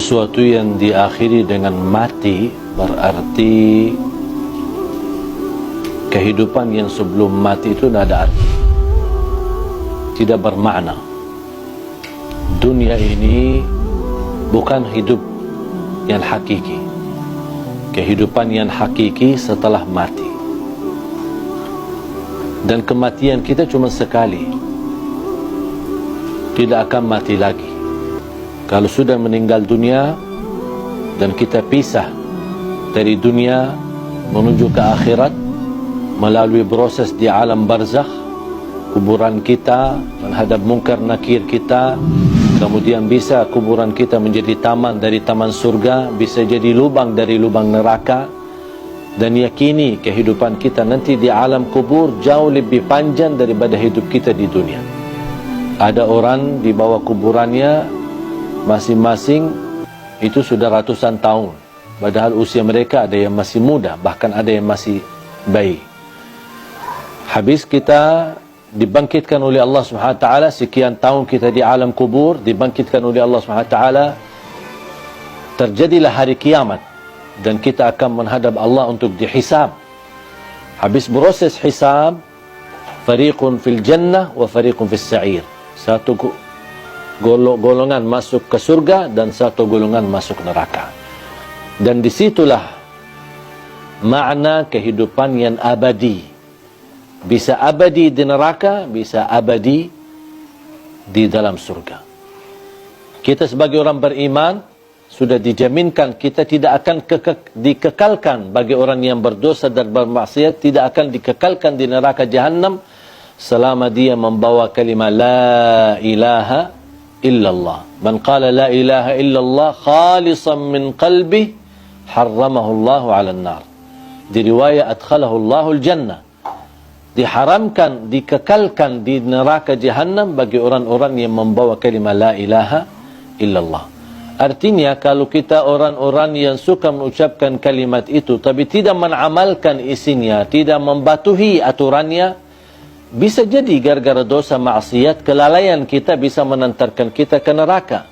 Sesuatu yang diakhiri dengan mati berarti kehidupan yang sebelum mati itu tidak ada arti, tidak bermakna. Dunia ini bukan hidup yang hakiki. Kehidupan yang hakiki setelah mati. Dan kematian kita cuma sekali, tidak akan mati lagi. Kalau sudah meninggal dunia dan kita pisah dari dunia menuju ke akhirat melalui proses di alam barzakh, kuburan kita menghadap mungkar nakir kita, kemudian bisa kuburan kita menjadi taman dari taman surga, bisa jadi lubang dari lubang neraka. Dan yakini kehidupan kita nanti di alam kubur jauh lebih panjang daripada hidup kita di dunia. Ada orang di bawah kuburannya masing-masing itu sudah ratusan tahun, padahal usia mereka ada yang masih muda, bahkan ada yang masih bayi. Habis kita dibangkitkan oleh Allah Subhanahu wa taala, sekian tahun kita di alam kubur, dibangkitkan oleh Allah Subhanahu wa taala, terjadilah hari kiamat dan kita akan menghadap Allah untuk dihisab. Habis proses hisab, fariqun fil jannah wa fariqun fis sa'ir. Satu golongan masuk ke surga dan satu golongan masuk neraka. Dan disitulah makna kehidupan yang abadi. Bisa abadi di neraka, bisa abadi di dalam surga. Kita sebagai orang beriman sudah dijaminkan kita tidak akan dikekalkan. Bagi orang yang berdosa dan bermaksiat tidak akan dikekalkan di neraka Jahannam selama dia membawa kalimat la ilaha illallah. Man qala la ilaha illallah khalisan min qalbi harramahu Allahu 'alan nar. Di riwayat adkhalahu Allahu al-jannah. Diharamkan, dikekalkan di neraka Jahannam bagi orang-orang yang membawa kalimat la ilaha illallah. Artinya kalau kita orang-orang yang suka mengucapkan kalimat itu tapi tidak mengamalkan isinya, tidak membatuhi aturannya, bisa jadi gara-gara dosa maksiat, kelalaian kita bisa menantarkan kita ke neraka.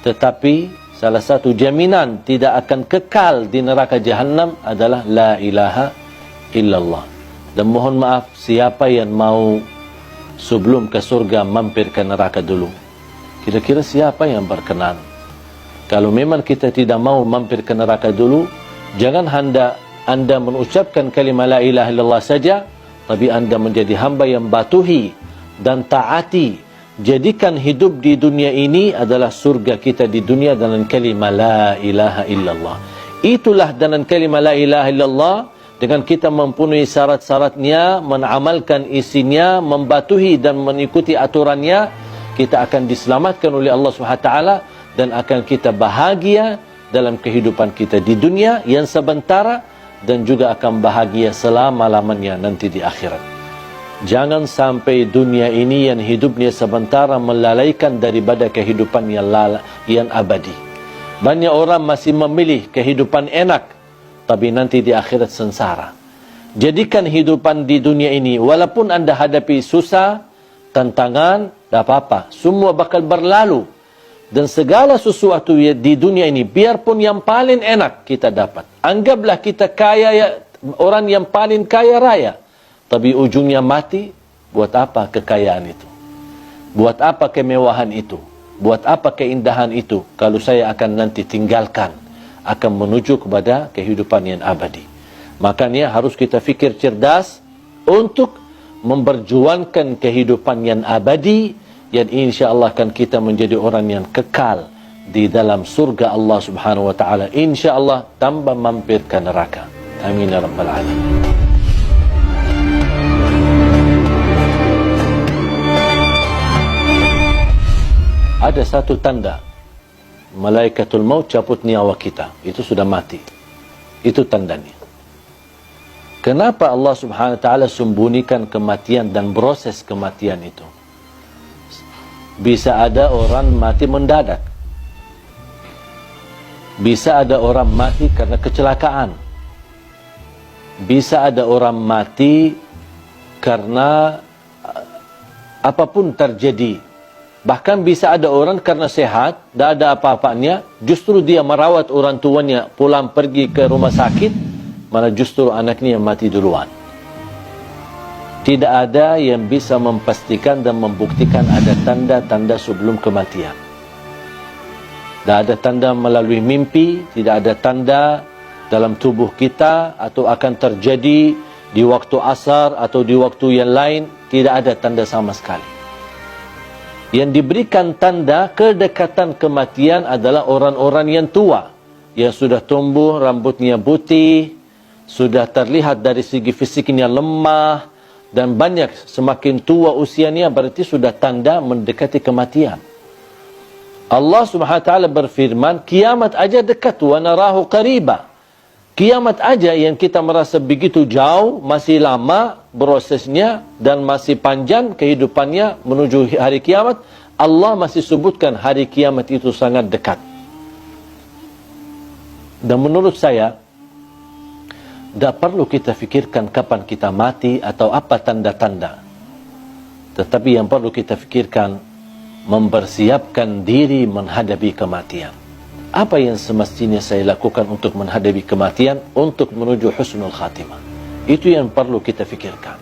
Tetapi salah satu jaminan tidak akan kekal di neraka Jahannam adalah la ilaha illallah. Dan mohon maaf, siapa yang mau sebelum ke surga mampir ke neraka dulu? Kira-kira siapa yang berkenan? Kalau memang kita tidak mau mampir ke neraka dulu, jangan anda mengucapkan kalimat la ilaha illallah saja, tapi anda menjadi hamba yang batuhi dan taati. Jadikan hidup di dunia ini adalah surga kita di dunia dengan kalimat la ilaha illallah. Itulah dengan kalimat la ilaha illallah, dengan kita mempunyai syarat-syaratnya, mengamalkan isinya, membatuhi dan mengikuti aturannya, kita akan diselamatkan oleh Allah Subhanahu wa taala dan akan kita bahagia dalam kehidupan kita di dunia yang sementara dan juga akan bahagia selama-lamanya nanti di akhirat. Jangan sampai dunia ini yang hidupnya sementara melalaikan daripada kehidupan yang abadi. Banyak orang masih memilih kehidupan enak, tapi nanti di akhirat sengsara. Jadikan hidupan di dunia ini, walaupun anda hadapi susah, tantangan, tak apa-apa, semua bakal berlalu. Dan segala sesuatu di dunia ini, biarpun yang paling enak kita dapat. Anggaplah kita kaya, orang yang paling kaya raya. Tapi ujungnya mati, buat apa kekayaan itu? Buat apa kemewahan itu? Buat apa keindahan itu? Kalau saya akan nanti tinggalkan, akan menuju kepada kehidupan yang abadi. Makanya harus kita fikir cerdas untuk memperjuangkan kehidupan yang abadi, yang insya-Allah akan kita menjadi orang yang kekal di dalam surga Allah Subhanahu wa taala, insya-Allah tanpa mampir ke neraka. Amin ya rabbal alamin. Ada satu tanda malaikatul maut cabut nyawa kita, itu sudah mati. Itu tandanya. Kenapa Allah Subhanahu wa taala sembunyikan kematian dan proses kematian itu? Bisa ada orang mati mendadak. Bisa ada orang mati karena kecelakaan. Bisa ada orang mati karena apapun terjadi Bahkan bisa ada orang karena sehat, tak ada apa-apanya, justru dia merawat orang tuanya, pulang pergi ke rumah sakit, malah justru anaknya yang mati duluan. Tidak ada yang bisa memastikan dan membuktikan ada tanda-tanda sebelum kematian. Tidak ada tanda melalui mimpi, tidak ada tanda dalam tubuh kita, atau akan terjadi di waktu asar atau di waktu yang lain, tidak ada tanda sama sekali. Yang diberikan tanda kedekatan kematian adalah orang-orang yang tua, yang sudah tumbuh, rambutnya putih, sudah terlihat dari segi fisiknya lemah, dan banyak semakin tua usianya berarti sudah tanda mendekati kematian. Allah Subhanahu wa taala berfirman, kiamat aja dekat, wa narahu qariba. Kiamat aja yang kita merasa begitu jauh, masih lama prosesnya dan masih panjang kehidupannya menuju hari kiamat, Allah masih sebutkan hari kiamat itu sangat dekat. Dan menurut saya, tidak perlu kita fikirkan kapan kita mati atau apa tanda-tanda. Tetapi yang perlu kita fikirkan, mempersiapkan diri menghadapi kematian. Apa yang semestinya saya lakukan untuk menghadapi kematian, untuk menuju husnul khatimah. Itu yang perlu kita fikirkan.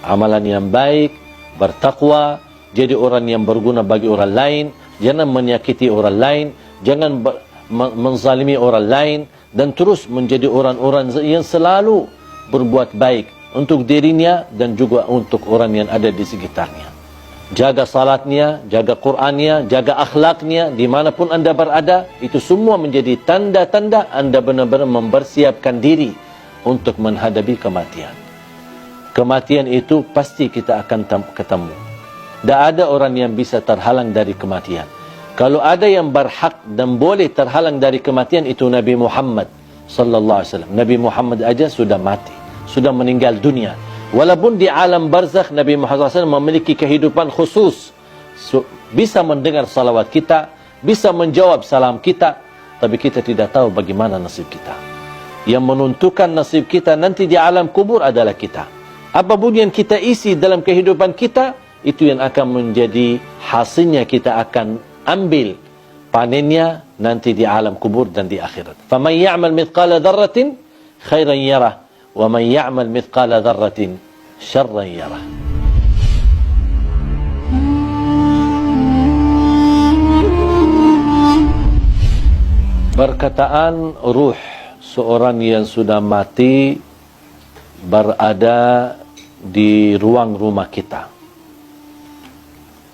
Amalan yang baik, bertakwa, jadi orang yang berguna bagi orang lain, jangan menyakiti orang lain, jangan menzalimi orang lain, dan terus menjadi orang-orang yang selalu berbuat baik untuk dirinya dan juga untuk orang yang ada di sekitarnya. Jaga salatnya, jaga Qur'annya, jaga akhlaknya, dimanapun anda berada, itu semua menjadi tanda-tanda anda benar-benar mempersiapkan diri untuk menghadapi kematian. Kematian itu pasti kita akan ketemu. Tak ada orang yang bisa terhalang dari kematian. Kalau ada yang berhak dan boleh terhalang dari kematian, itu Nabi Muhammad sallallahu alaihi wasallam. Nabi Muhammad aja sudah mati, sudah meninggal dunia. Walaupun di alam barzakh Nabi Muhammad SAW memiliki kehidupan khusus, bisa mendengar salawat kita, bisa menjawab salam kita, tapi kita tidak tahu bagaimana nasib kita. Yang menentukan nasib kita nanti di alam kubur adalah kita. Apapun yang kita isi dalam kehidupan kita, itu yang akan menjadi hasilnya, kita akan ambil panennya nanti di alam kubur dan di akhirat. فَمَنْ يَعْمَلْ مِثْقَالَ ذَرَّةٍ خَيْرًا يَرَهُ وَمَنْ يَعْمَلْ مِثْقَالَ ذَرَّةٍ شَرًّا يَرَهُ. Perkataan ruh seorang yang sudah mati berada di ruang rumah kita.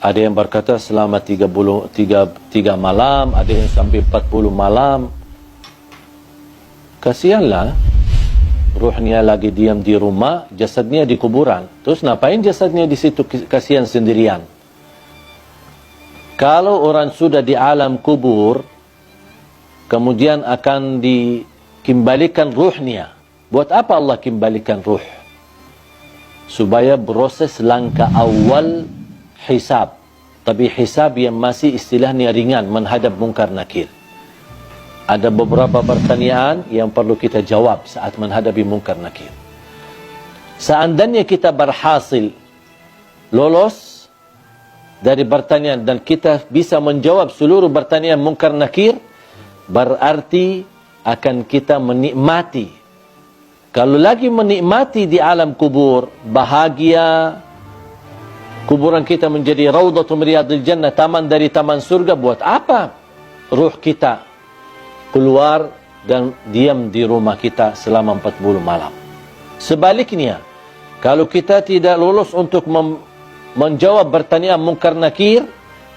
Ada yang berkata selama 3 malam, ada yang sampai 40 malam. Kasihanlah, ruhnya lagi diam di rumah, jasadnya di kuburan. Terus ngapain jasadnya di situ, kasihan sendirian? Kalau orang sudah di alam kubur, kemudian akan dikembalikan ruhnya. Buat apa Allah kembalikan ruh? Supaya proses langkah awal hisab. Tapi hisab yang masih istilahnya ringan, menghadap mungkar nakir. Ada beberapa pertanyaan yang perlu kita jawab saat menghadapi mungkar nakir. Seandainya kita berhasil lolos dari pertanyaan dan kita bisa menjawab seluruh pertanyaan mungkar nakir, berarti akan kita menikmati. Kalau lagi menikmati di alam kubur, bahagia, kuburan kita menjadi raudhatul riyadil jannah, taman dari taman surga. Buat apa ruh kita keluar dan diam di rumah kita selama 40 malam? Sebaliknya, kalau kita tidak lolos untuk menjawab pertanyaan mungkar nakir,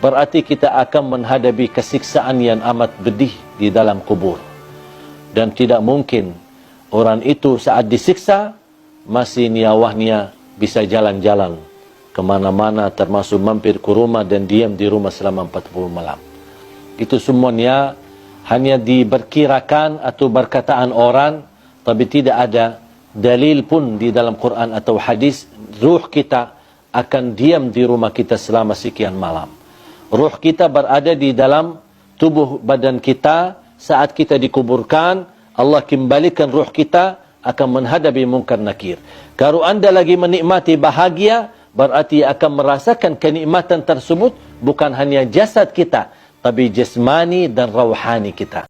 berarti kita akan menghadapi kesiksaan yang amat pedih di dalam kubur. Dan tidak mungkin orang itu saat disiksa masih nyawanya bisa jalan-jalan kemana-mana, termasuk mampir ke rumah dan diam di rumah selama 40 malam. Itu semuanya hanya diperkirakan atau perkataan orang, tapi tidak ada dalil pun di dalam Quran atau hadis ruh kita akan diam di rumah kita selama sekian malam. Ruh kita berada di dalam tubuh badan kita saat kita dikuburkan. Allah kembalikan ruh kita akan menghadapi mungkar nakir. Kalau anda lagi menikmati bahagia, berarti akan merasakan kenikmatan tersebut bukan hanya jasad kita, tapi jasmani dan rauhani kita.